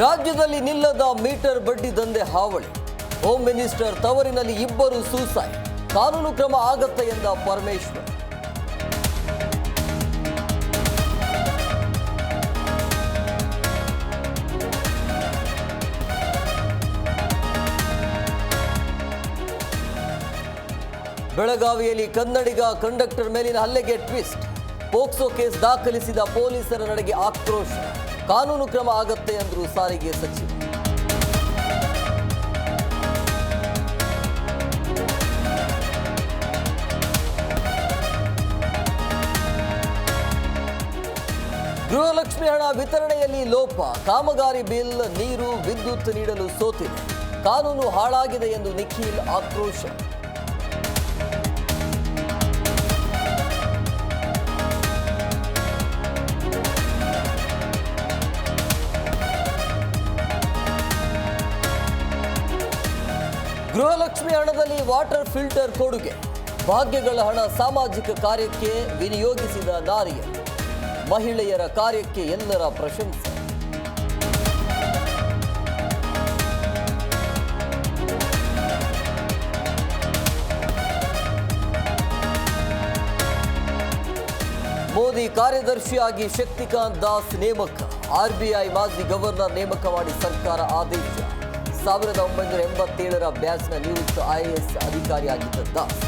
ರಾಜ್ಯದಲ್ಲಿ ನಿಲ್ಲದ ಮೀಟರ್ ಬಡ್ಡಿ ದಂಧೆ ಹಾವಳಿ. ಹೋಮ್ ಮಿನಿಸ್ಟರ್ ತವರಿನಲ್ಲಿ ಇಬ್ಬರು ಸೂಸೈಡ್. ಕಾನೂನು ಕ್ರಮ ಆಗತ್ತೆ ಎಂದ ಪರಮೇಶ್ವರ್. ಬೆಳಗಾವಿಯಲ್ಲಿ ಕನ್ನಡಿಗ ಕಂಡಕ್ಟರ್ ಮೇಲಿನ ಹಲ್ಲೆಗೆ ಟ್ವಿಸ್ಟ್. ಪೋಕ್ಸೋ ಕೇಸ್ ದಾಖಲಿಸಿದ ಪೊಲೀಸರ ನಡೆಗೆ ಆಕ್ರೋಶ. ಕಾನೂನು ಕ್ರಮ ಆಗತ್ತೆ ಎಂದರು ಸಾರಿಗೆ ಸಚಿವ. ಗೃಹಲಕ್ಷ್ಮಿ ಹಣ ವಿತರಣೆಯಲ್ಲಿ ಲೋಪ. ಕಾಮಗಾರಿ ಬಿಲ್, ನೀರು, ವಿದ್ಯುತ್ ನೀಡಲು ಸೋತಿದೆ. ಕಾನೂನು ಹಾಳಾಗಿದೆ ಎಂದು ನಿಖಿಲ್ ಆಕ್ರೋಶ. ಗೃಹಲಕ್ಷ್ಮಿ ಹಣದಲ್ಲಿ ವಾಟರ್ ಫಿಲ್ಟರ್ ಕೊಡುಗೆ. ಭಾಗ್ಯಗಳ ಹಣ ಸಾಮಾಜಿಕ ಕಾರ್ಯಕ್ಕೆ ವಿನಿಯೋಗಿಸಿದ ನಾರಿಯರು. ಮಹಿಳೆಯರ ಕಾರ್ಯಕ್ಕೆ ಎಲ್ಲರ ಪ್ರಶಂಸೆ. ಮೋದಿ ಕಾರ್ಯದರ್ಶಿಯಾಗಿ ಶಕ್ತಿಕಾಂತ್ ದಾಸ್ ನೇಮಕ. ಆರ್ಬಿಐ ಮಾಜಿ ಗವರ್ನರ್ ನೇಮಕ ಮಾಡಿ ಸರ್ಕಾರ ಆದೇಶ. 1987ರ ಬ್ಯಾಚ್ನ ನಿವೃತ್ತ IAS ಅಧಿಕಾರಿಯಾಗಿದ್ದ ದಾಸ್